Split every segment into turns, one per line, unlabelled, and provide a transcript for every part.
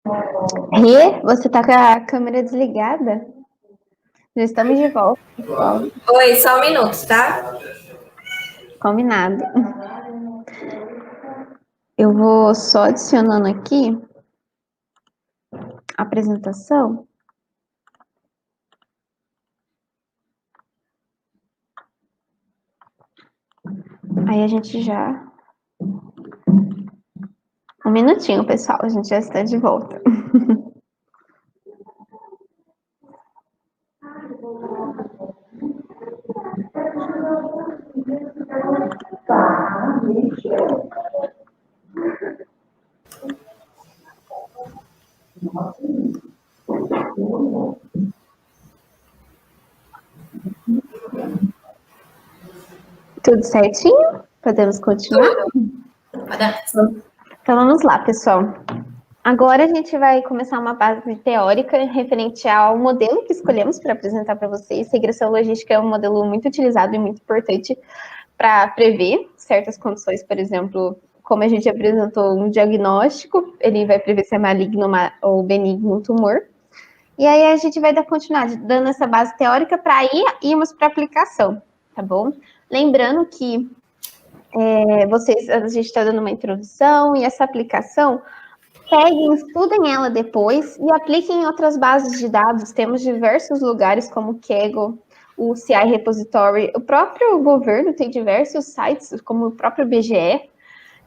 Rê, você tá com a câmera desligada? Já estamos de volta, pessoal.
Oi, só um minuto, tá?
Combinado. Eu vou só adicionando aqui a apresentação. Aí a gente já... Um minutinho, pessoal, a gente já está de volta. Tudo certinho? Podemos continuar? Então vamos lá, pessoal. Agora a gente vai começar uma base teórica referente ao modelo que escolhemos para apresentar para vocês. Regressão logística é um modelo muito utilizado e muito importante para prever certas condições, por exemplo, como a gente apresentou um diagnóstico, ele vai prever se é maligno ou benigno um tumor. E aí a gente vai dar continuidade, dando essa base teórica para irmos para a aplicação, tá bom? Lembrando que a gente está dando uma introdução e essa aplicação, peguem, estudem ela depois e apliquem em outras bases de dados. Temos diversos lugares como o Kaggle, o CI Repository, o próprio governo tem diversos sites, como o próprio BGE,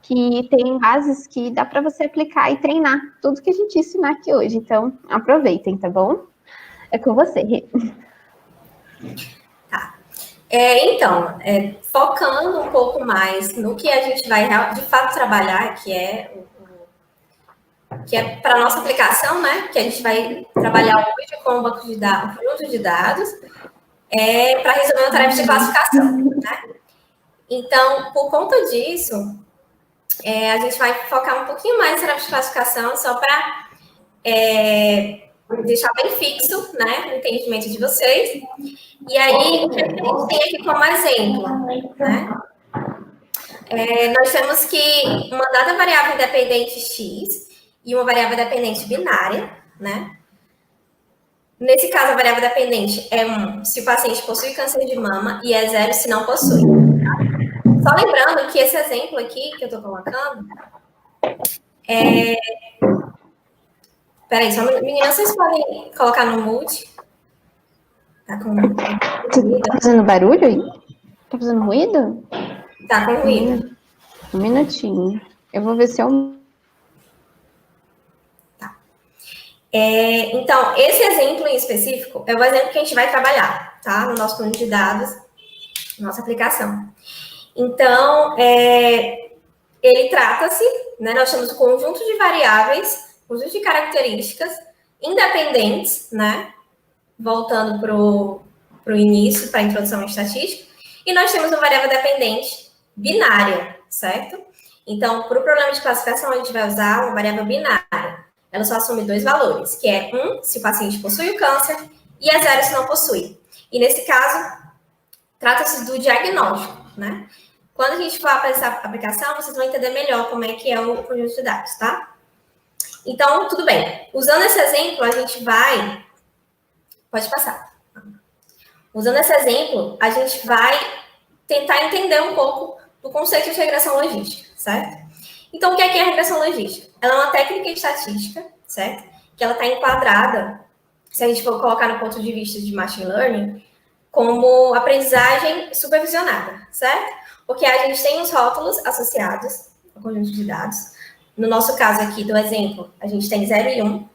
que tem bases que dá para você aplicar e treinar tudo que a gente ensinar aqui hoje. Então, aproveitem, tá bom? É com você, Rê.
Tá. Então, focando um pouco mais no que a gente vai de fato trabalhar, que é para a nossa aplicação, né? Que a gente vai trabalhar hoje com o banco de dados, conjunto de dados, para resolver uma tarefa de classificação, né? Então, por conta disso, a gente vai focar um pouquinho mais na tarefa de classificação, só para deixar bem fixo, né, o entendimento de vocês. E aí, o que a gente tem aqui como exemplo, né? Nós temos que uma dada variável independente x e uma variável dependente binária, né? Nesse caso, a variável dependente é 1 se o paciente possui câncer de mama e é 0 se não possui. Tá? Só lembrando que esse exemplo aqui que eu estou colocando Peraí, só meninas, vocês podem colocar no mute? Tá com ruído?
Tá fazendo barulho aí? Tá fazendo ruído?
Tá com ruído.
Um minutinho. Eu vou ver se eu...
Tá. Então, esse exemplo em específico é o exemplo que a gente vai trabalhar, tá? No nosso plano de dados, nossa aplicação. Então, ele trata-se, né? Nós temos um conjunto de variáveis, conjunto de características independentes, né? Voltando para o início, para a introdução à estatística, e nós temos uma variável dependente binária, certo? Então, para o problema de classificação, a gente vai usar uma variável binária. Ela só assume 2 valores, que é 1 se o paciente possui o câncer e é 0 se não possui. E nesse caso, trata-se do diagnóstico, né? Quando a gente for para essa aplicação, vocês vão entender melhor como é que é o conjunto de dados, tá? Então, tudo bem. Usando esse exemplo, a gente vai... Pode passar. Usando esse exemplo, a gente vai tentar entender um pouco do conceito de regressão logística, certo? Então, o que é a regressão logística? Ela é uma técnica estatística, certo? Que ela está enquadrada, se a gente for colocar no ponto de vista de machine learning, como aprendizagem supervisionada, certo? Porque a gente tem os rótulos associados ao conjunto de dados. No nosso caso aqui do exemplo, a gente tem 0 e 1,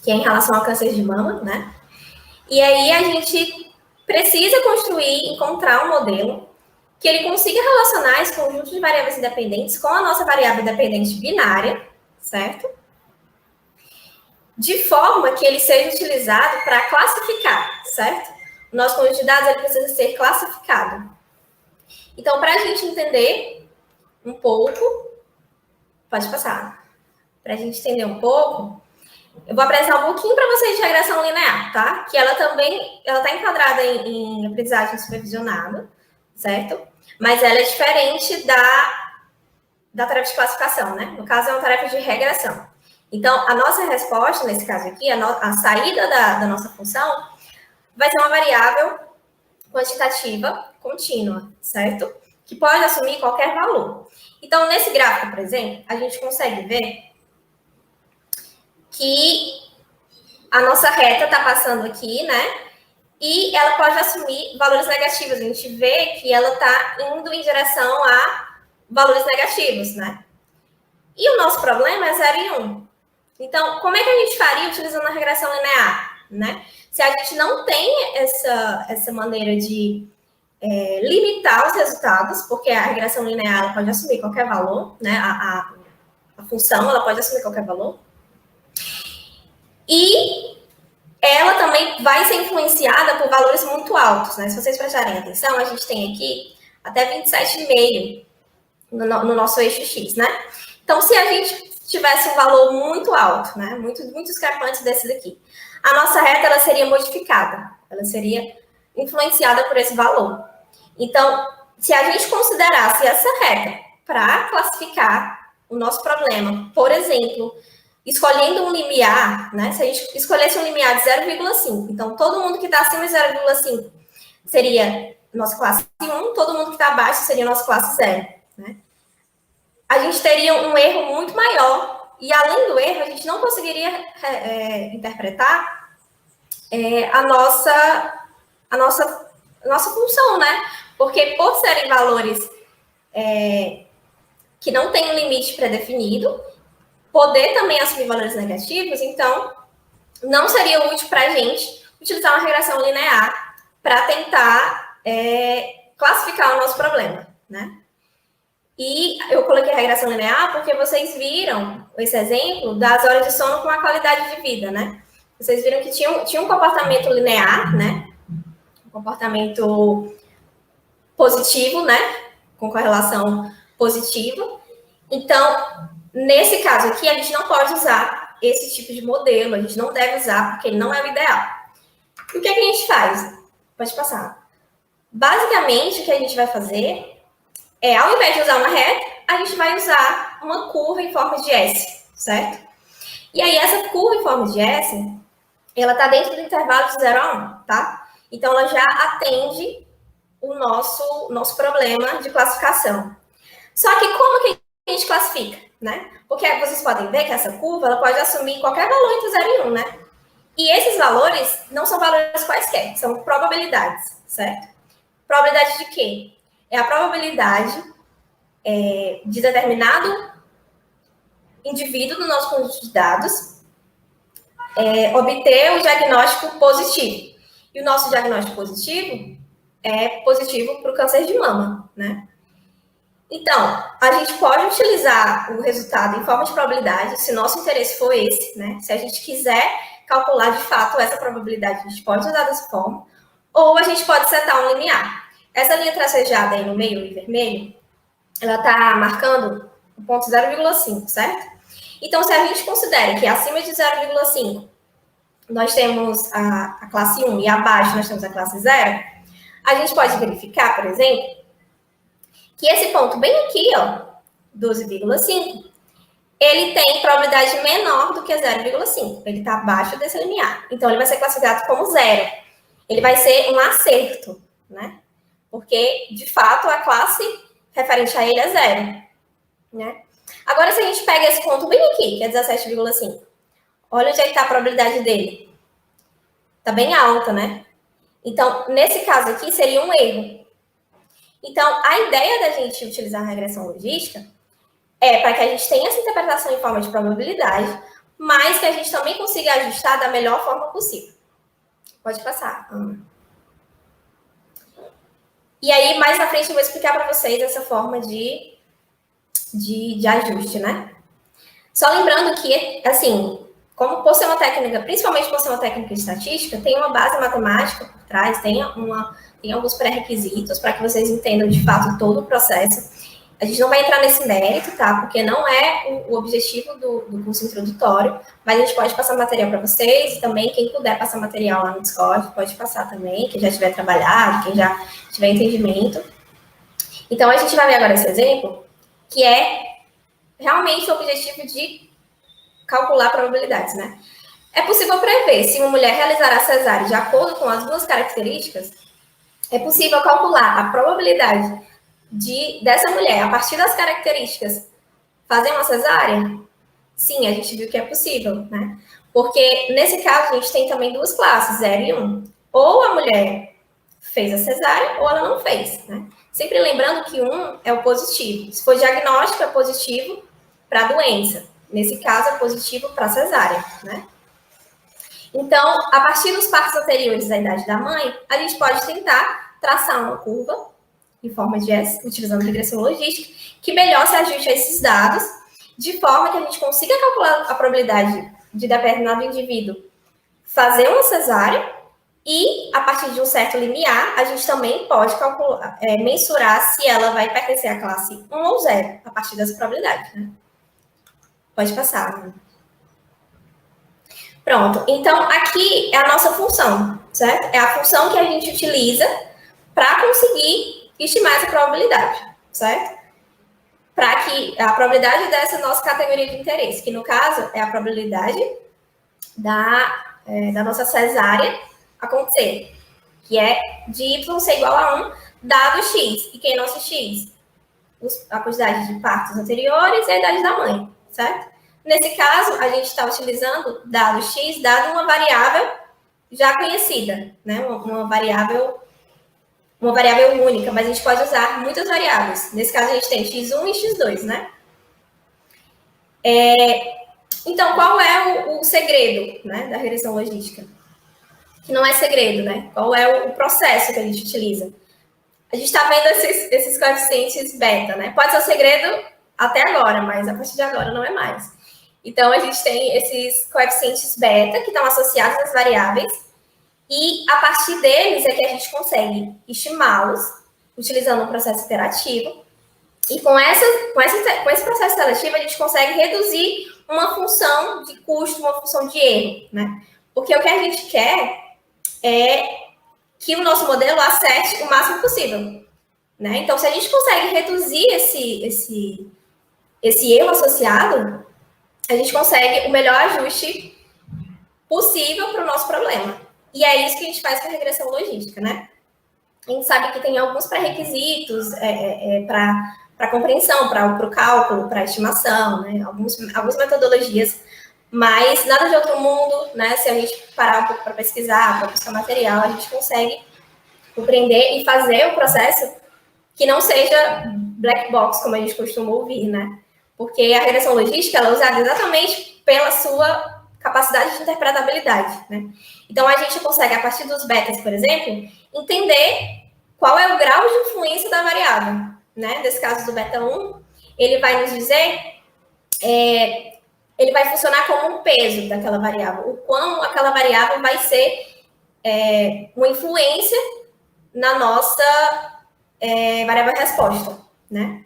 que é em relação ao câncer de mama, né? E aí a gente precisa construir, encontrar um modelo que ele consiga relacionar esse conjunto de variáveis independentes com a nossa variável independente binária, certo? De forma que ele seja utilizado para classificar, certo? O nosso conjunto de dados ele precisa ser classificado. Então, para a gente entender um pouco, pode passar. Para a gente entender um pouco, eu vou apresentar um pouquinho para vocês de regressão linear, tá? Que ela também está enquadrada em aprendizagem supervisionada, certo? Mas ela é diferente da tarefa de classificação, né? No caso, é uma tarefa de regressão. Então, a nossa resposta, nesse caso aqui, a saída da nossa função, vai ser uma variável quantitativa contínua, certo? Que pode assumir qualquer valor. Então, nesse gráfico, por exemplo, a gente consegue ver que a nossa reta está passando aqui, né? E ela pode assumir valores negativos. A gente vê que ela está indo em direção a valores negativos, né? E o nosso problema é 0 e 1. Então, como é que a gente faria utilizando a regressão linear, né? Se a gente não tem essa maneira de limitar os resultados, porque a regressão linear ela pode assumir qualquer valor, né? A função ela pode assumir qualquer valor. E ela também vai ser influenciada por valores muito altos, né? Se vocês prestarem atenção, a gente tem aqui até 27,5 no nosso eixo X, né? Então, se a gente tivesse um valor muito alto, né? Muito discrepante desse daqui, a nossa reta ela seria modificada, ela seria influenciada por esse valor. Então, se a gente considerasse essa reta para classificar o nosso problema, por exemplo, escolhendo um limiar, né? Se a gente escolhesse um limiar de 0,5, então todo mundo que está acima de 0,5 seria nossa classe 1, todo mundo que está abaixo seria nossa classe 0, né? A gente teria um erro muito maior, e além do erro, a gente não conseguiria interpretar a nossa função, né? Porque por serem valores que não têm um limite pré-definido, poder também assumir valores negativos, então não seria útil para a gente utilizar uma regressão linear para tentar classificar o nosso problema, né? E eu coloquei a regressão linear porque vocês viram esse exemplo das horas de sono com a qualidade de vida, né? Vocês viram que tinha um comportamento linear, né? Um comportamento positivo, né? Com correlação positiva. Então, nesse caso aqui, a gente não pode usar esse tipo de modelo, a gente não deve usar, porque ele não é o ideal. E o que a gente faz? Pode passar. Basicamente, o que a gente vai fazer ao invés de usar uma reta, a gente vai usar uma curva em forma de S, certo? E aí, essa curva em forma de S, ela está dentro do intervalo de 0 a 1, tá? Então, ela já atende o nosso problema de classificação. Só que como que a gente classifica, né? Porque vocês podem ver que essa curva ela pode assumir qualquer valor entre 0 e 1, né? E esses valores não são valores quaisquer, são probabilidades, certo? Probabilidade de quê? É a probabilidade de determinado indivíduo no nosso conjunto de dados obter o diagnóstico positivo. E o nosso diagnóstico positivo é positivo para o câncer de mama, né? Então, a gente pode utilizar o resultado em forma de probabilidade, se nosso interesse for esse, né? Se a gente quiser calcular de fato essa probabilidade, a gente pode usar dessa forma, ou a gente pode setar um limiar. Essa linha tracejada aí no meio, em vermelho, ela está marcando o ponto 0,5, certo? Então, se a gente considera que acima de 0,5 nós temos a classe 1 e abaixo nós temos a classe 0, a gente pode verificar, por exemplo, que esse ponto bem aqui, ó, 12,5, ele tem probabilidade menor do que 0,5. Ele está abaixo desse limiar. Então, ele vai ser classificado como 0. Ele vai ser um acerto, né? Porque, de fato, a classe referente a ele é 0, né? Agora, se a gente pega esse ponto bem aqui, que é 17,5, olha onde é que está a probabilidade dele. Está bem alta, né? Então, nesse caso aqui, seria um erro. Então, a ideia da gente utilizar a regressão logística é para que a gente tenha essa interpretação em forma de probabilidade, mas que a gente também consiga ajustar da melhor forma possível. Pode passar, Ana. E aí, mais na frente, eu vou explicar para vocês essa forma de ajuste, né? Só lembrando que, assim, como por ser uma técnica, principalmente por ser uma técnica de estatística, tem uma base matemática por trás, tem alguns pré-requisitos para que vocês entendam, de fato, todo o processo. A gente não vai entrar nesse mérito, tá? Porque não é o objetivo do curso introdutório, mas a gente pode passar material para vocês e também quem puder passar material lá no Discord, pode passar também, quem já tiver trabalhado, quem já tiver entendimento. Então, a gente vai ver agora esse exemplo, que é realmente o objetivo de calcular probabilidades, né? É possível prever se uma mulher realizará cesárea de acordo com as duas características? É possível calcular a probabilidade dessa mulher, a partir das características, fazer uma cesárea? Sim, a gente viu que é possível, né? Porque, nesse caso, a gente tem também duas classes, 0 e 1. Ou a mulher fez a cesárea ou ela não fez, né? Sempre lembrando que 1 é o positivo. Se for diagnóstico, é positivo para a doença. Nesse caso, é positivo para a cesárea, né? Então, a partir dos partos anteriores à idade da mãe, a gente pode tentar traçar uma curva em forma de S, utilizando regressão logística, que melhor se ajuste a esses dados, de forma que a gente consiga calcular a probabilidade de determinado indivíduo fazer uma cesárea e, a partir de um certo limiar, a gente também pode calcular, mensurar se ela vai pertencer à classe 1 ou 0, a partir das probabilidades, né? Pode passar, né? Pronto. Então, aqui é a nossa função, certo? É a função que a gente utiliza para conseguir estimar essa probabilidade, certo? Para que a probabilidade dessa nossa categoria de interesse, que no caso é a probabilidade da nossa cesárea acontecer, que é de y ser igual a 1, dado x. E quem é nosso x? A quantidade de partos anteriores e a idade da mãe, certo? Nesse caso, a gente está utilizando dado x, dado uma variável já conhecida, né? Uma variável única, mas a gente pode usar muitas variáveis. Nesse caso, a gente tem x1 e x2, né? Então, qual é o segredo, né, da regressão logística? Que não é segredo, né? Qual é o processo que a gente utiliza? A gente está vendo esses coeficientes beta, né? Pode ser um segredo até agora, mas a partir de agora não é mais. Então, a gente tem esses coeficientes beta que estão associados às variáveis e, a partir deles, é que a gente consegue estimá-los utilizando um processo iterativo. E com esse processo iterativo, a gente consegue reduzir uma função de custo, uma função de erro, né? Porque o que a gente quer é que o nosso modelo acerte o máximo possível, né? Então, se a gente consegue reduzir esse erro associado, a gente consegue o melhor ajuste possível para o nosso problema. E é isso que a gente faz com a regressão logística, né? A gente sabe que tem alguns pré-requisitos para compreensão, para o cálculo, para a estimação, né? Algumas metodologias, mas nada de outro mundo, né? Se a gente parar um pouco para pesquisar, para buscar material, a gente consegue compreender e fazer o processo que não seja black box, como a gente costuma ouvir, né? Porque a regressão logística ela é usada exatamente pela sua capacidade de interpretabilidade, né? Então, a gente consegue, a partir dos betas, por exemplo, entender qual é o grau de influência da variável, né? Nesse caso do beta 1, ele vai nos dizer, ele vai funcionar como um peso daquela variável, o quão aquela variável vai ser uma influência na nossa variável resposta, né?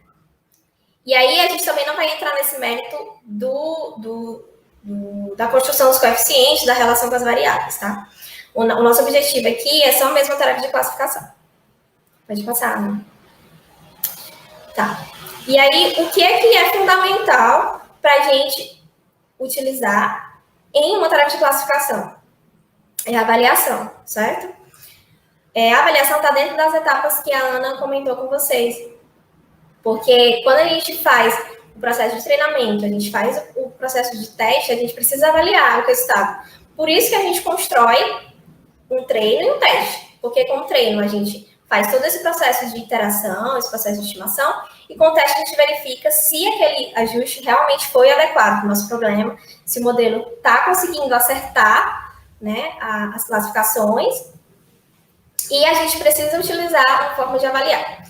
E aí a gente também não vai entrar nesse mérito da construção dos coeficientes, da relação com as variáveis, tá? O nosso objetivo aqui é só mesmo a tarefa de classificação. Pode passar, né? Tá. E aí, o que é fundamental para a gente utilizar em uma tarefa de classificação? É a avaliação, certo? A avaliação está dentro das etapas que a Ana comentou com vocês. Porque quando a gente faz o processo de treinamento, a gente faz o processo de teste, a gente precisa avaliar o resultado. Por isso que a gente constrói um treino e um teste. Porque com o treino a gente faz todo esse processo de iteração, esse processo de estimação, e com o teste a gente verifica se aquele ajuste realmente foi adequado para o nosso problema, se o modelo está conseguindo acertar, né, as classificações, e a gente precisa utilizar uma forma de avaliar.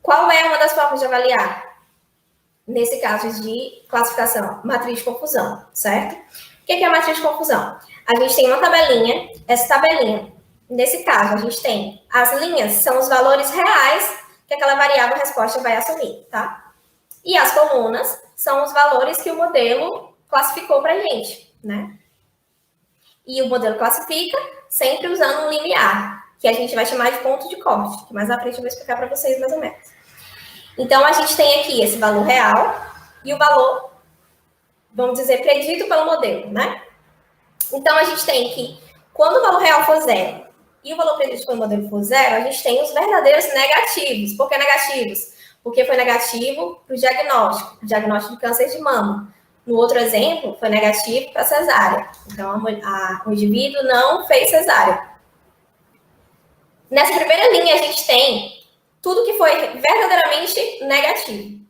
Qual é uma das formas de avaliar? Nesse caso de classificação, matriz de confusão, certo? O que é a matriz de confusão? A gente tem uma tabelinha, essa tabelinha, nesse caso, a gente tem as linhas, são os valores reais que aquela variável resposta vai assumir, tá? E as colunas são os valores que o modelo classificou para a gente, né? E o modelo classifica sempre usando um limiar, que a gente vai chamar de ponto de corte, que mais à frente eu vou explicar para vocês mais ou menos. Então, a gente tem aqui esse valor real e o valor vamos dizer, predito pelo modelo, né? Então, a gente tem que, quando o valor real for zero e o valor predito pelo modelo for zero, a gente tem os verdadeiros negativos. Por que negativos? Porque foi negativo para o diagnóstico de câncer de mama. No outro exemplo, foi negativo para cesárea. Então, o indivíduo não fez cesárea. Nessa primeira linha, a gente tem tudo que foi verdadeiramente negativo.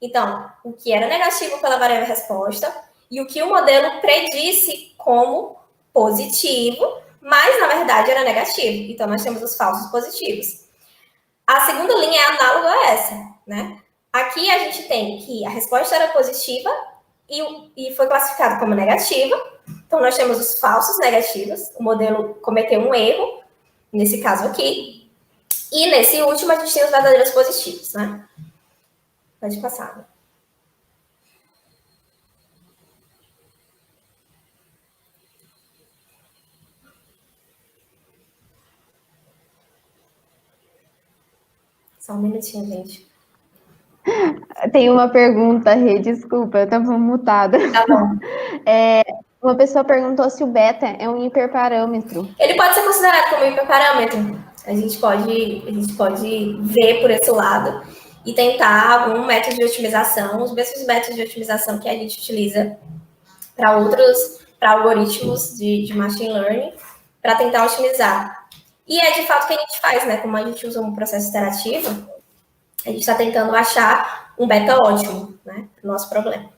Então, o que era negativo pela variável resposta e o que o modelo predisse como positivo, mas na verdade era negativo. Então, nós temos os falsos positivos. A segunda linha é análoga a essa, né? Aqui a gente tem que a resposta era positiva e foi classificada como negativa. Então, nós temos os falsos negativos. O modelo cometeu um erro, nesse caso aqui. E nesse último, a gente tem os verdadeiros positivos, né? Pode passar. Só um minutinho, gente.
Tem uma pergunta, Rê, desculpa, eu estava mutada.
Tá bom.
Uma pessoa perguntou se o beta é um hiperparâmetro.
Ele pode ser considerado como hiperparâmetro. A gente pode ver por esse lado e tentar algum método de otimização, os mesmos métodos de otimização que a gente utiliza para algoritmos de machine learning, para tentar otimizar. E é de fato o que a gente faz, né? Como a gente usa um processo iterativo, a gente está tentando achar um beta ótimo, né, para o nosso problema.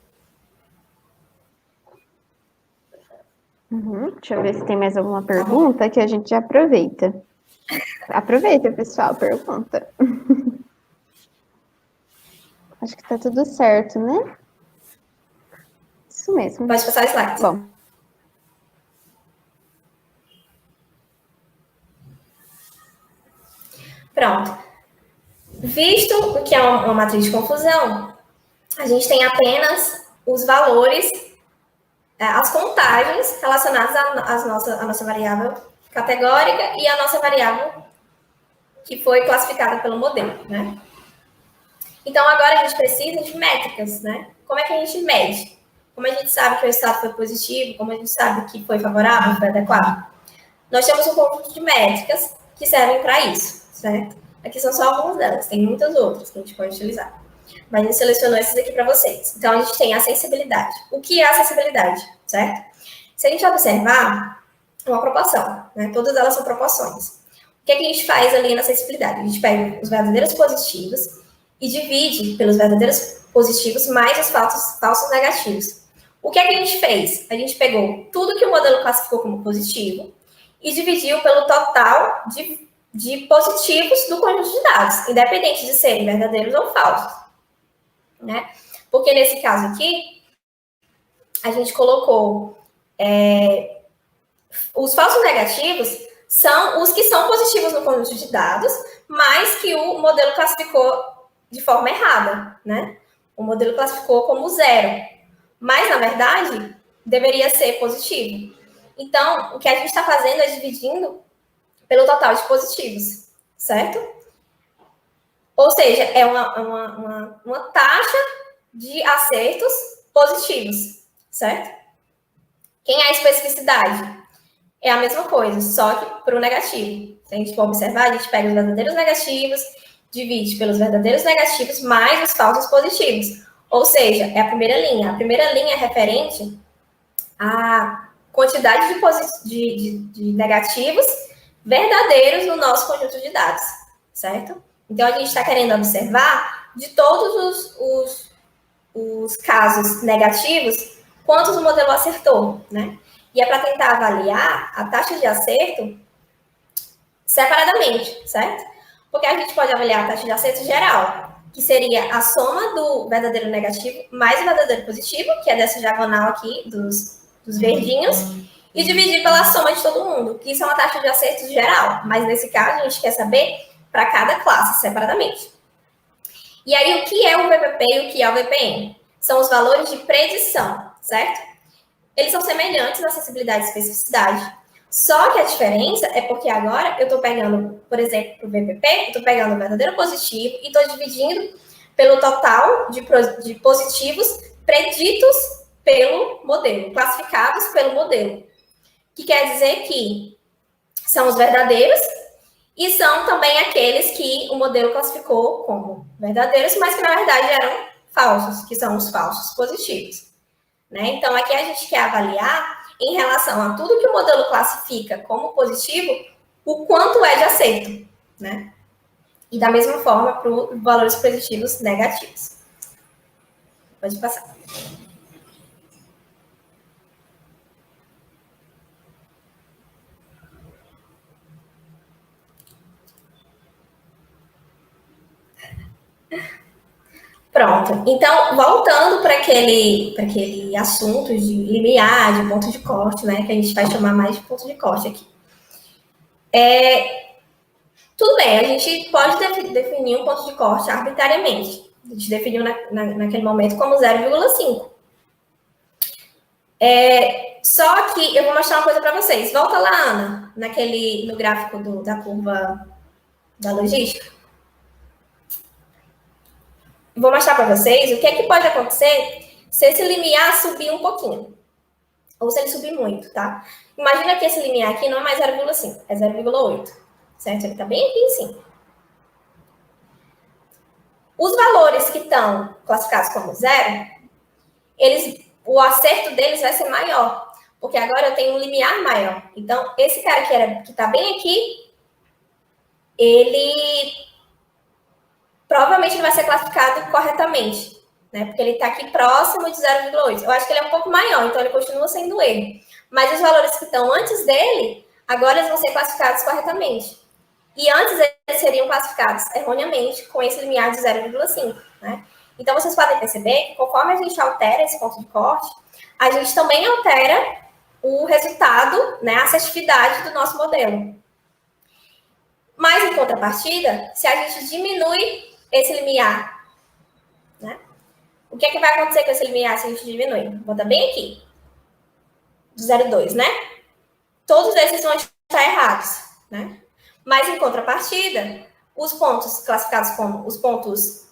Deixa eu ver se tem mais alguma pergunta que a gente já aproveita. Aproveita, pessoal, pergunta. Acho que tá tudo certo, né? Isso mesmo.
Pode passar o slide.
Bom.
Pronto. Visto o que é uma matriz de confusão, a gente tem apenas os valores, as contagens relacionadas à nossa variável categórica e à nossa variável que foi classificada pelo modelo, né? Então, agora a gente precisa de métricas, né? Como é que a gente mede? Como a gente sabe que o resultado foi positivo? Como a gente sabe que foi favorável, foi adequado? Nós temos um conjunto de métricas que servem para isso, certo? Aqui são só algumas delas, tem muitas outras que a gente pode utilizar. Mas a gente selecionou esses aqui para vocês. Então, a gente tem a sensibilidade. O que é a sensibilidade, certo? Se a gente observar, é uma proporção, né? Todas elas são proporções. O que é que a gente faz ali na sensibilidade? A gente pega os verdadeiros positivos e divide pelos verdadeiros positivos mais os falsos negativos. O que é que a gente fez? A gente pegou tudo que o modelo classificou como positivo e dividiu pelo total de positivos do conjunto de dados, independente de serem verdadeiros ou falsos, né? Porque nesse caso aqui, a gente colocou os falsos negativos são os que são positivos no conjunto de dados, mas que o modelo classificou de forma errada, né? O modelo classificou como zero, mas na verdade deveria ser positivo. Então, o que a gente está fazendo é dividindo pelo total de positivos, certo? Ou seja, é uma taxa de acertos positivos, certo? Quem é a especificidade? É a mesma coisa, só que para o negativo. Se a gente for observar, a gente pega os verdadeiros negativos, divide pelos verdadeiros negativos mais os falsos positivos. Ou seja, é a primeira linha. A primeira linha é referente à quantidade de negativos verdadeiros no nosso conjunto de dados, certo? Então, a gente está querendo observar de todos os casos negativos, quantos o modelo acertou, né? E é para tentar avaliar a taxa de acerto separadamente, certo? Porque a gente pode avaliar a taxa de acerto geral, que seria a soma do verdadeiro negativo mais o verdadeiro positivo, que é dessa diagonal aqui dos verdinhos, e dividir pela soma de todo mundo, que isso é uma taxa de acerto geral. Mas nesse caso, a gente quer saber para cada classe, separadamente. E aí, o que é o VPP e o que é o VPN? São os valores de predição, certo? Eles são semelhantes na sensibilidade e especificidade. Só que a diferença é porque agora eu estou pegando, por exemplo, para o VPP, eu estou pegando o verdadeiro positivo e estou dividindo pelo total de positivos preditos pelo modelo, classificados pelo modelo, que quer dizer que são os verdadeiros e são também aqueles que o modelo classificou como verdadeiros, mas que na verdade eram falsos, que são os falsos positivos, né? Então, aqui a gente quer avaliar, em relação a tudo que o modelo classifica como positivo, o quanto é de acerto, né? E da mesma forma para os valores preditivos negativos. Pode passar. Pronto. Então, voltando para aquele assunto de limiar, de ponto de corte, né? Que a gente vai chamar mais de ponto de corte aqui. Tudo bem, a gente pode definir um ponto de corte arbitrariamente. A gente definiu naquele momento como 0,5. Só que eu vou mostrar uma coisa para vocês. Volta lá, Ana, no gráfico da curva da logística. Vou mostrar para vocês o que é que pode acontecer se esse limiar subir um pouquinho. Ou se ele subir muito, tá? Imagina que esse limiar aqui não é mais 0,5, é 0,8. Certo? Ele está bem aqui em cima. Os valores que estão classificados como zero, o acerto deles vai ser maior. Porque agora eu tenho um limiar maior. Então, esse cara que está bem aqui, ele provavelmente vai ser classificado corretamente, né? Porque ele está aqui próximo de 0,8. Eu acho que ele é um pouco maior, então ele continua sendo erro. Mas os valores que estão antes dele, agora eles vão ser classificados corretamente. E antes eles seriam classificados erroneamente com esse limiar de 0,5, né? Então, vocês podem perceber que conforme a gente altera esse ponto de corte, a gente também altera o resultado, né, a assertividade do nosso modelo. Mas, em contrapartida, se a gente diminui esse limiar, né, o que é que vai acontecer com esse limiar se a gente diminui? Vou botar bem aqui, do 0,2, né? Todos esses vão estar errados, né? Mas, em contrapartida, os pontos classificados como os pontos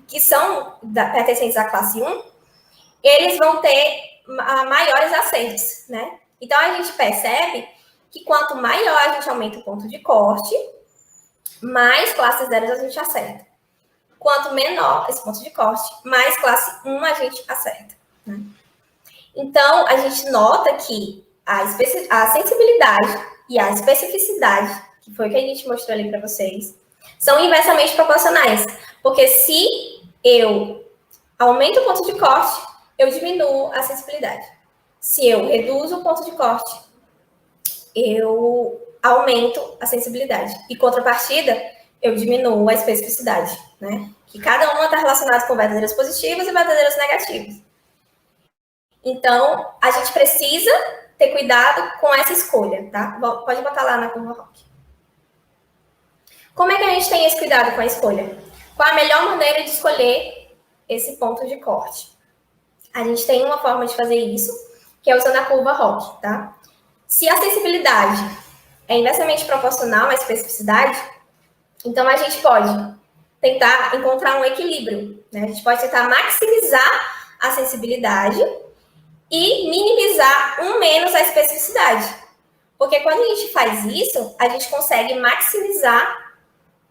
que são pertencentes à classe 1, eles vão ter maiores acertos, né? Então, a gente percebe que quanto maior a gente aumenta o ponto de corte, mais classes 0 a gente acerta. Quanto menor esse ponto de corte, mais classe 1 a gente acerta, né? Então, a gente nota que a sensibilidade e a especificidade, que foi o que a gente mostrou ali para vocês, são inversamente proporcionais. Porque se eu aumento o ponto de corte, eu diminuo a sensibilidade. Se eu reduzo o ponto de corte, eu aumento a sensibilidade. E, contrapartida, eu diminuo a especificidade, né? Que cada uma está relacionada com verdadeiros positivos e verdadeiros negativos. Então, a gente precisa ter cuidado com essa escolha, tá? Pode botar lá na curva ROC. Como é que a gente tem esse cuidado com a escolha? Qual a melhor maneira de escolher esse ponto de corte? A gente tem uma forma de fazer isso, que é usando a curva ROC, tá? Se a sensibilidade é inversamente proporcional à especificidade, então a gente pode tentar encontrar um equilíbrio, né? A gente pode tentar maximizar a sensibilidade e minimizar menos a especificidade. Porque quando a gente faz isso, a gente consegue maximizar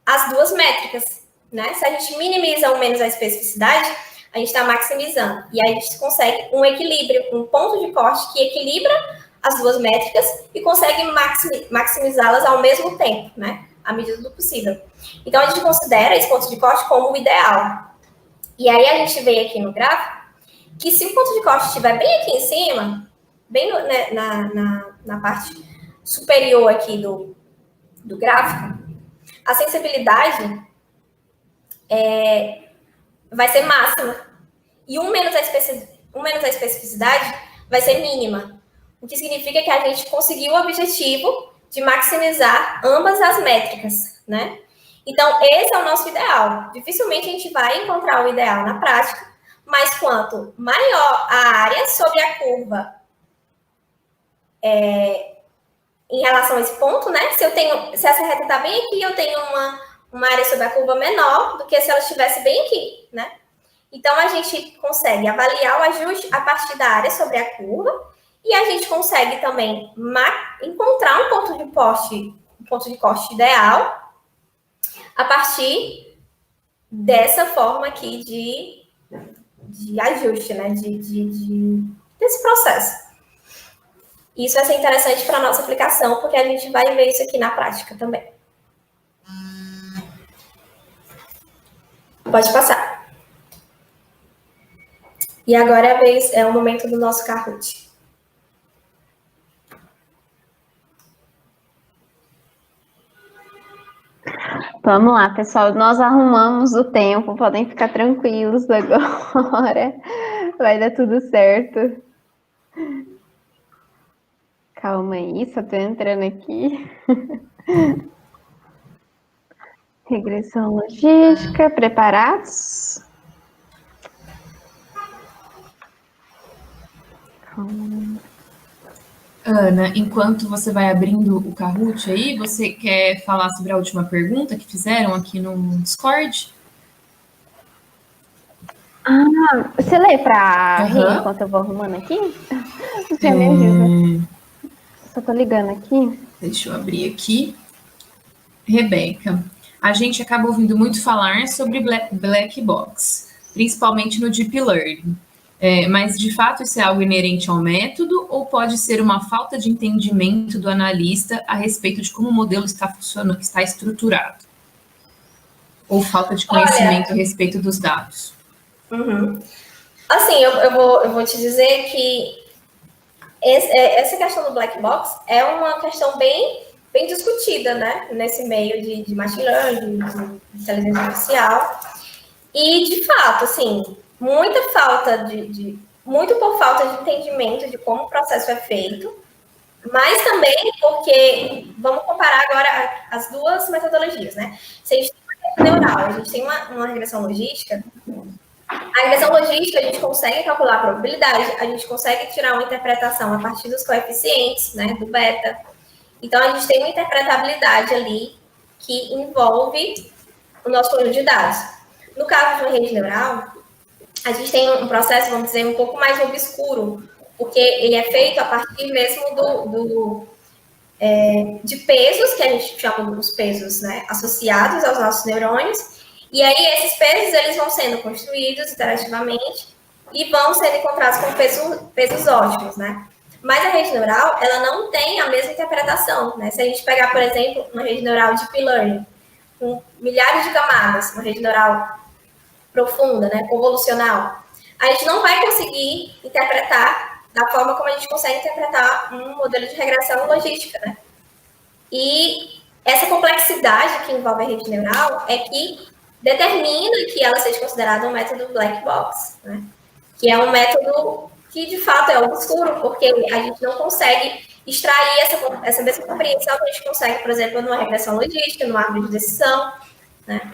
as duas métricas, né? Se a gente minimiza menos a especificidade, a gente está maximizando. E aí a gente consegue um equilíbrio, um ponto de corte que equilibra as duas métricas e consegue maximizá-las ao mesmo tempo, né? À medida do possível. Então, a gente considera esse ponto de corte como o ideal. E aí, a gente vê aqui no gráfico que se o ponto de corte estiver bem aqui em cima, bem na parte superior aqui do gráfico, a sensibilidade vai ser máxima. E menos a especificidade vai ser mínima. O que significa que a gente conseguiu o objetivo de maximizar ambas as métricas, né? Então, esse é o nosso ideal. Dificilmente a gente vai encontrar o ideal na prática, mas quanto maior a área sobre a curva em relação a esse ponto, né? Se essa reta está bem aqui, eu tenho uma área sobre a curva menor do que se ela estivesse bem aqui, né? Então, a gente consegue avaliar o ajuste a partir da área sobre a curva e a gente consegue também encontrar um ponto de corte ideal a partir dessa forma aqui de ajuste, né? Desse processo. Isso vai ser interessante para a nossa aplicação, porque a gente vai ver isso aqui na prática também. Pode passar. E agora é o momento do nosso Kahoot.
Vamos lá, pessoal. Nós arrumamos o tempo, podem ficar tranquilos agora. Vai dar tudo certo. Calma aí, só tô entrando aqui. Regressão logística, preparados?
Ana, enquanto você vai abrindo o Kahoot aí, você quer falar sobre a última pergunta que fizeram aqui no Discord?
Você lê para Rê enquanto eu vou arrumando aqui? Você me ajuda. Só tô ligando aqui.
Deixa eu abrir aqui. Rebeca, a gente acaba ouvindo muito falar sobre black box, principalmente no Deep Learning. Mas, de fato, isso é algo inerente ao método ou pode ser uma falta de entendimento do analista a respeito de como o modelo está funcionando, está estruturado? Ou falta de conhecimento a respeito dos dados?
Assim, eu vou te dizer que essa questão do black box é uma questão bem discutida, né? Nesse meio de machine learning, de inteligência artificial. E, de fato, assim, muito por falta de entendimento de como o processo é feito, mas também porque, vamos comparar agora as duas metodologias, né? Se a gente tem uma rede neural, a gente tem uma regressão logística, a regressão logística a gente consegue calcular a probabilidade, a gente consegue tirar uma interpretação a partir dos coeficientes, né, do beta. Então, a gente tem uma interpretabilidade ali que envolve o nosso conjunto de dados. No caso de uma rede neural, a gente tem um processo, vamos dizer, um pouco mais obscuro, porque ele é feito a partir mesmo de pesos, que a gente chama dos pesos, né, associados aos nossos neurônios, e aí esses pesos eles vão sendo construídos interativamente e vão sendo encontrados com pesos ótimos, né? Mas a rede neural, ela não tem a mesma interpretação, né? Se a gente pegar, por exemplo, uma rede neural de Deep Learning, com milhares de camadas, uma rede neural profunda, né, convolucional, a gente não vai conseguir interpretar da forma como a gente consegue interpretar um modelo de regressão logística, né? E essa complexidade que envolve a rede neural é que determina que ela seja considerada um método black box, né? Que é um método que, de fato, é obscuro, porque a gente não consegue extrair essa mesma compreensão que a gente consegue, por exemplo, numa regressão logística, numa árvore de decisão, né?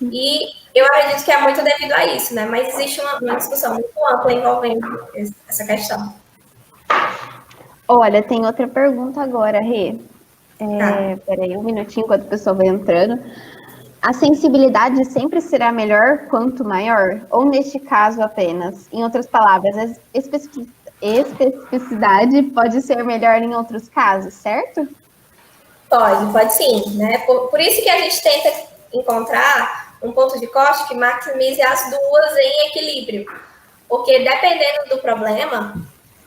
E eu acredito que é muito devido a isso, né? Mas existe uma discussão muito ampla envolvendo essa questão.
Olha, tem outra pergunta agora, Rê. Peraí, um minutinho, enquanto o pessoal vai entrando. A sensibilidade sempre será melhor quanto maior? Ou neste caso apenas? Em outras palavras, a especificidade pode ser melhor em outros casos, certo?
Pode sim, né? Por isso que a gente tenta encontrar um ponto de corte que maximize as duas em equilíbrio. Porque dependendo do problema,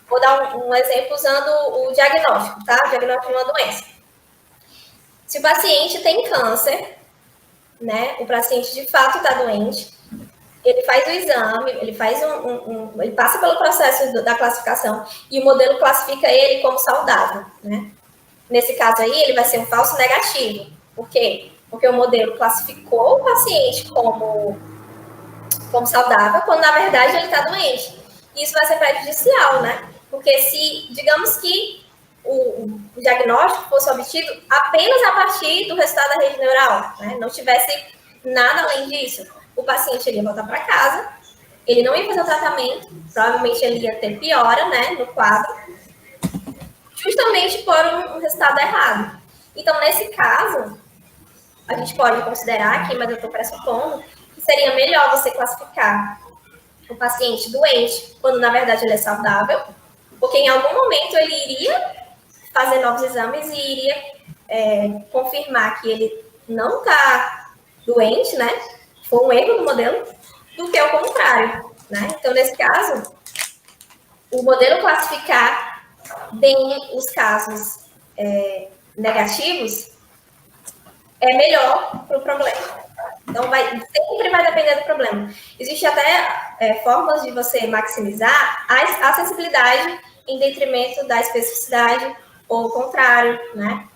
vou dar um exemplo usando o diagnóstico, tá? O diagnóstico de uma doença. Se o paciente tem câncer, né? O paciente de fato está doente, ele faz o exame, ele faz ele passa pelo processo da classificação e o modelo classifica ele como saudável, né? Nesse caso aí, ele vai ser um falso negativo. Por quê? Porque o modelo classificou o paciente como saudável, quando na verdade ele está doente. E isso vai ser prejudicial, né? Porque se, digamos que o diagnóstico fosse obtido apenas a partir do resultado da rede neural, né? Não tivesse nada além disso, o paciente ia voltar para casa, ele não ia fazer o tratamento, provavelmente ele ia ter piora, né, no quadro, justamente por um resultado errado. Então, nesse caso, a gente pode considerar aqui, mas eu estou pressupondo, que seria melhor você classificar o paciente doente, quando na verdade ele é saudável, porque em algum momento ele iria fazer novos exames e iria confirmar que ele não está doente, né? Foi um erro do modelo, do que o contrário, né? Então, nesse caso, o modelo classificar bem os casos negativos é melhor para o problema. Então, sempre vai depender do problema. Existe até formas de você maximizar a sensibilidade em detrimento da especificidade ou o contrário, né?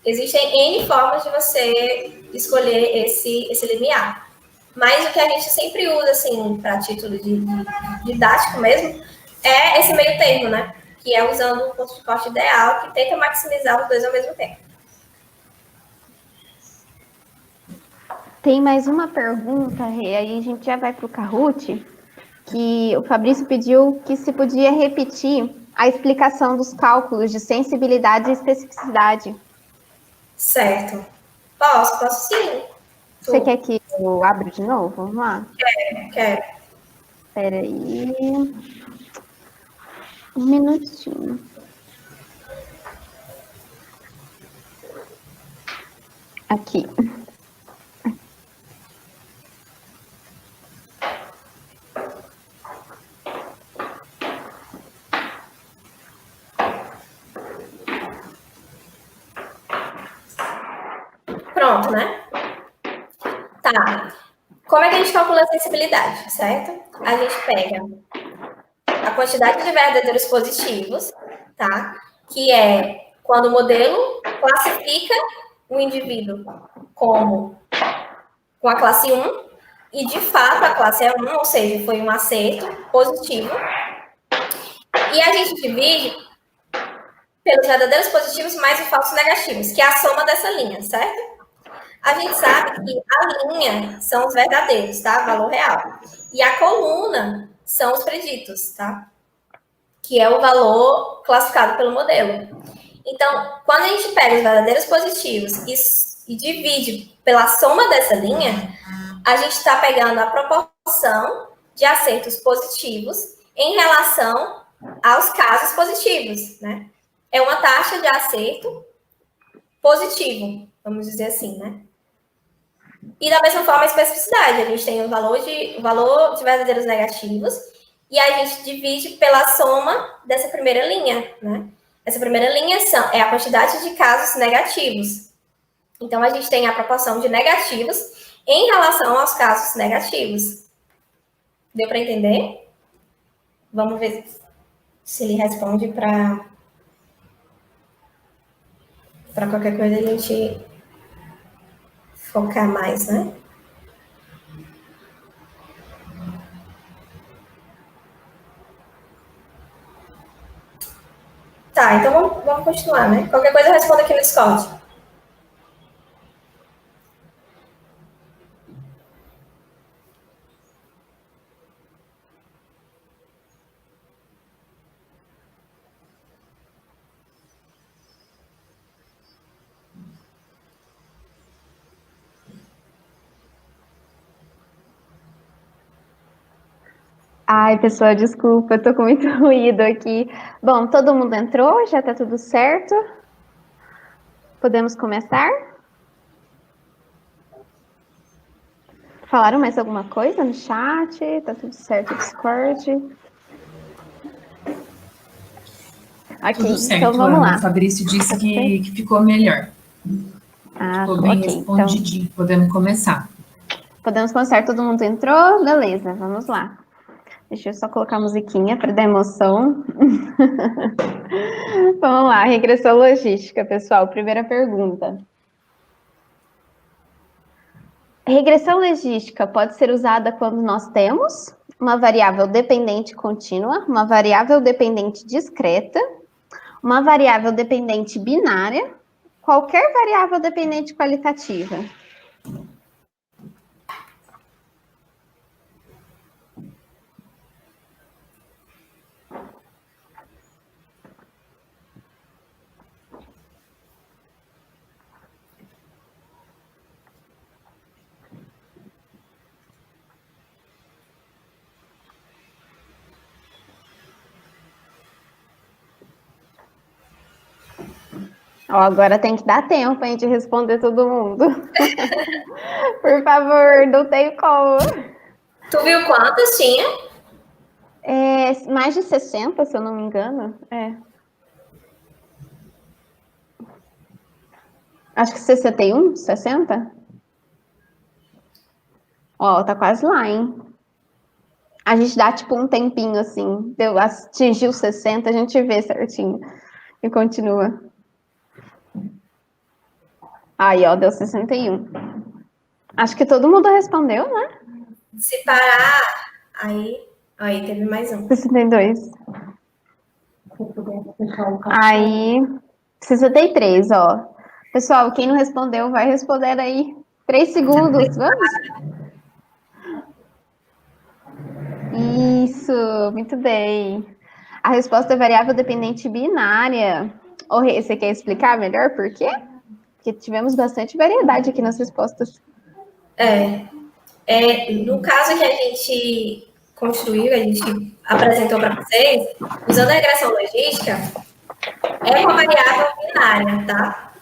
Existem N formas de você escolher esse limiar. Mas o que a gente sempre usa, assim, para título de didático mesmo, é esse meio termo, né? Que é usando um ponto de corte ideal que tenta maximizar os dois ao mesmo tempo.
Tem mais uma pergunta, Rê, aí a gente já vai para o Kahoot, que o Fabrício pediu que se podia repetir a explicação dos cálculos de sensibilidade e especificidade.
Certo. Posso sim.
Você quer que eu abra de novo? Vamos lá.
Quero.
Espera aí. Um minutinho. Aqui.
Pronto, né? Tá. Como é que a gente calcula a sensibilidade, certo? A gente pega a quantidade de verdadeiros positivos, tá? Que é quando o modelo classifica o indivíduo com a classe 1 e, de fato, a classe é 1, ou seja, foi um acerto positivo. E a gente divide pelos verdadeiros positivos mais os falsos negativos, que é a soma dessa linha, certo? A gente sabe que a linha são os verdadeiros, tá? Valor real. E a coluna são os preditos, tá? Que é o valor classificado pelo modelo. Então, quando a gente pega os verdadeiros positivos e divide pela soma dessa linha, a gente está pegando a proporção de acertos positivos em relação aos casos positivos, né? É uma taxa de acerto positivo, vamos dizer assim, né? E da mesma forma a especificidade, a gente tem o valor de verdadeiros negativos e a gente divide pela soma dessa primeira linha, né? Essa primeira linha é a quantidade de casos negativos. Então, a gente tem a proporção de negativos em relação aos casos negativos. Deu para entender? Vamos ver se ele responde para qualquer coisa a gente focar mais, né? Tá, então vamos continuar, né? Qualquer coisa responda aqui no Discord.
Ai, pessoal, desculpa, eu tô com muito ruído aqui. Bom, todo mundo entrou? Já tá tudo certo? Podemos começar? Falaram mais alguma coisa no chat? Tá tudo certo no Discord? Ok,
Tudo certo,
então vamos lá.
O Fabrício disse que ficou melhor. Ficou bem respondidinho. Então, podemos começar.
Podemos começar, todo mundo entrou? Beleza, vamos lá. Deixa eu só colocar a musiquinha para dar emoção. Vamos lá, regressão logística, pessoal. Primeira pergunta. Regressão logística pode ser usada quando nós temos uma variável dependente contínua, uma variável dependente discreta, uma variável dependente binária, qualquer variável dependente qualitativa. Ó, agora tem que dar tempo, hein, de responder todo mundo. Por favor, não tenho como.
Tu viu quantas tinha?
Mais de 60, se eu não me engano. Acho que 61, 60. Ó, tá quase lá, hein? A gente dá, tipo, um tempinho, assim. Atingiu 60, a gente vê certinho. E continua. Aí, ó, deu 61. Acho que todo mundo respondeu, né?
Se parar, aí teve mais um.
62. Aí, 63, ó. Pessoal, quem não respondeu, vai responder aí. 3 segundos, vamos? Isso, muito bem. A resposta é variável dependente binária. Ô, Rê, você quer explicar melhor por quê? Porque tivemos bastante variedade aqui nas respostas.
No caso que a gente construiu, a gente apresentou para vocês, usando a regressão logística, é uma variável binária, tá?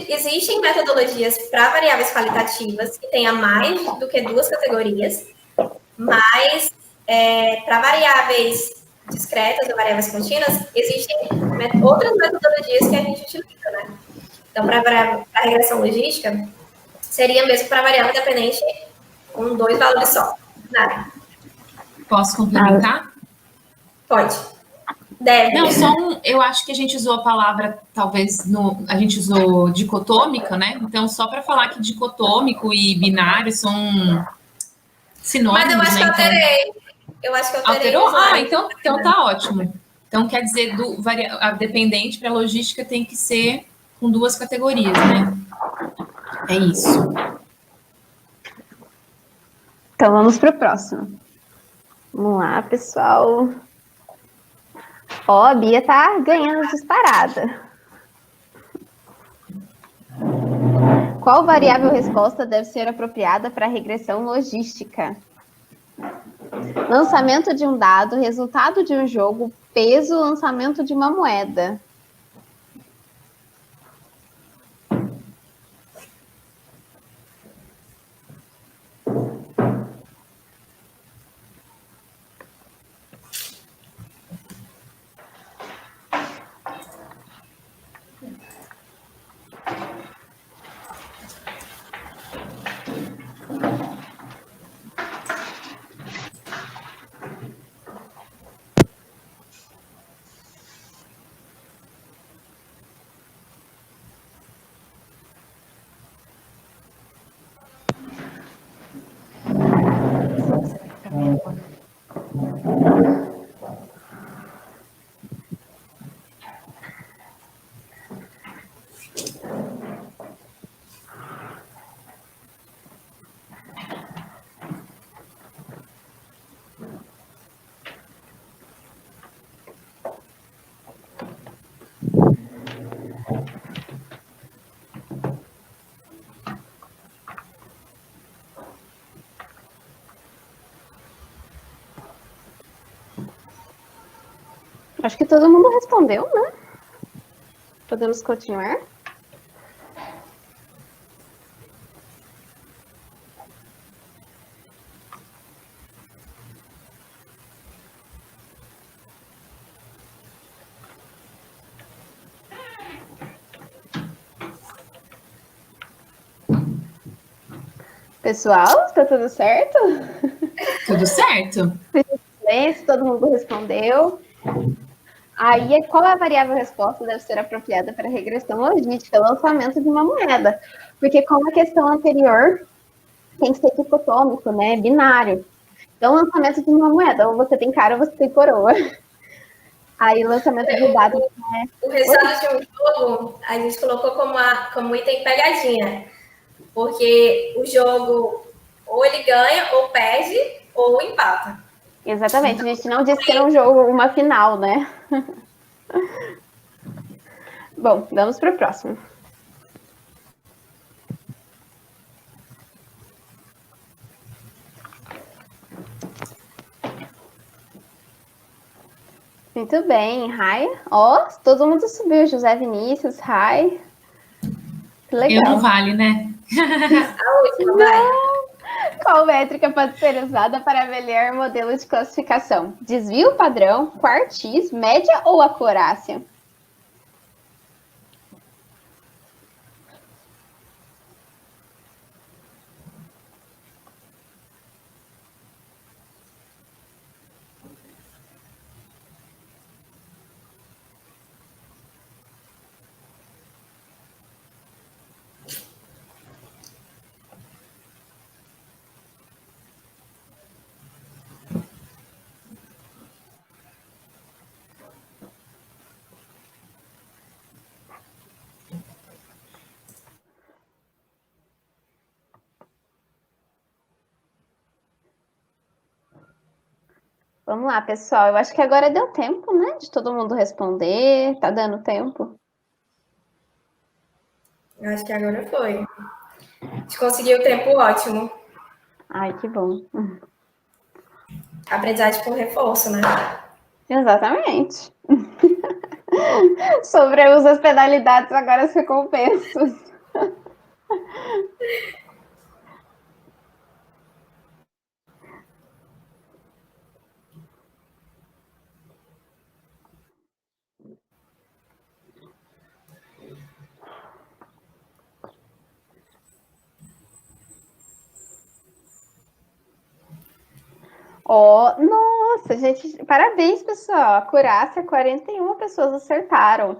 Existem metodologias para variáveis qualitativas que tenha mais do que 2 categorias, mas para variáveis discretas ou variáveis contínuas, existem outras metodologias que a gente utiliza, né? Então, para a regressão logística, seria mesmo para variável dependente com 2 valores só. Nada.
Posso complementar?
Pode. Deve.
Não, eu acho que a gente usou a palavra, talvez, a gente usou dicotômica, né? Então, só para falar que dicotômico e binário são sinônimos,
Mas eu acho que eu alterei. Eu acho que eu alterei.
Alterou? Então tá ótimo. Então, quer dizer, a dependente para logística tem que ser com 2 categorias, né? É isso.
Então, vamos para o próximo. Vamos lá, pessoal. Ó, a Bia tá ganhando disparada. Qual variável resposta deve ser apropriada para a regressão logística? Lançamento de um dado, resultado de um jogo, peso, lançamento de uma moeda. Acho que todo mundo respondeu, né? Podemos continuar? Pessoal, tá tudo certo?
Tudo certo.
Todo mundo respondeu. Aí, qual é a variável resposta deve ser apropriada para a regressão logística, lançamento de uma moeda? Porque, como a questão anterior, tem que ser dicotômico, né? Binário. Então, lançamento de uma moeda, ou você tem cara ou você tem coroa. Aí, lançamento de dados. Né?
O resultado de um jogo, a gente colocou como item pegadinha. Porque o jogo, ou ele ganha, ou perde, ou empata.
Exatamente, a gente não disse que era um jogo, uma final, né? Bom, vamos para o próximo. Muito bem, Rai. Ó, todo mundo subiu. José Vinícius, Rai. Que legal.
Eu não vale, né?
A última, vai.
Qual métrica pode ser usada para avaliar o modelo de classificação? Desvio padrão, quartis, média ou acurácia? Vamos lá, pessoal. Eu acho que agora deu tempo, né? De todo mundo responder. Tá dando tempo?
Eu acho que agora foi. A gente conseguiu o tempo ótimo.
Ai, que bom.
Aprendizagem por reforço, né?
Exatamente. Sobre o uso das penalidades, agora as recompensas. Ó, nossa, gente, parabéns, pessoal. Acurácia, 41 pessoas acertaram.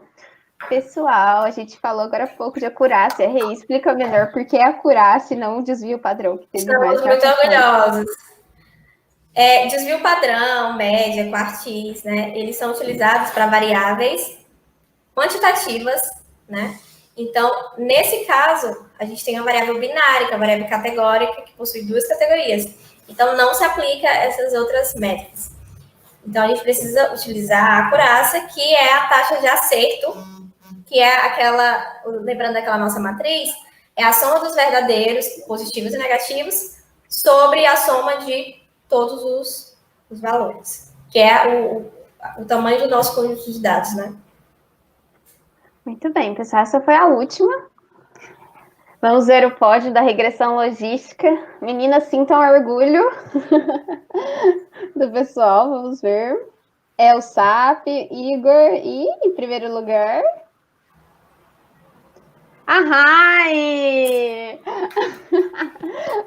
Pessoal, a gente falou agora há pouco de acurácia. Rei, explica melhor por que acurácia e não o desvio padrão, que teve mais
Estamos muito
participantes.
orgulhosos. Desvio padrão, média, quartis, né? Eles são utilizados para variáveis quantitativas, né? Então, nesse caso, a gente tem uma variável binária, que é a variável categórica, que possui duas categorias. Então, não se aplica essas outras métricas. Então, a gente precisa utilizar a acurácia, que é a taxa de acerto, que é aquela, lembrando daquela nossa matriz, é a soma dos verdadeiros, positivos e negativos, sobre a soma de todos os valores, que é o tamanho do nosso conjunto de dados, né?
Muito bem, pessoal, essa foi a última. Vamos ver o pódio da regressão logística. Meninas, sintam orgulho do pessoal, vamos ver. Elsap, Igor e, em primeiro lugar, a Rai!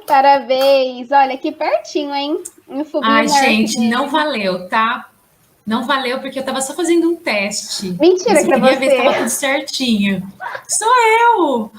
Parabéns! Olha, aqui pertinho, hein? Um foguinho
Ai,
maior que
gente,
dele.
não valeu, tá? Não valeu porque eu tava só fazendo um teste.
Mentira
Eu só
que é
queria ver se
você.
tava tudo certinho. Sou eu!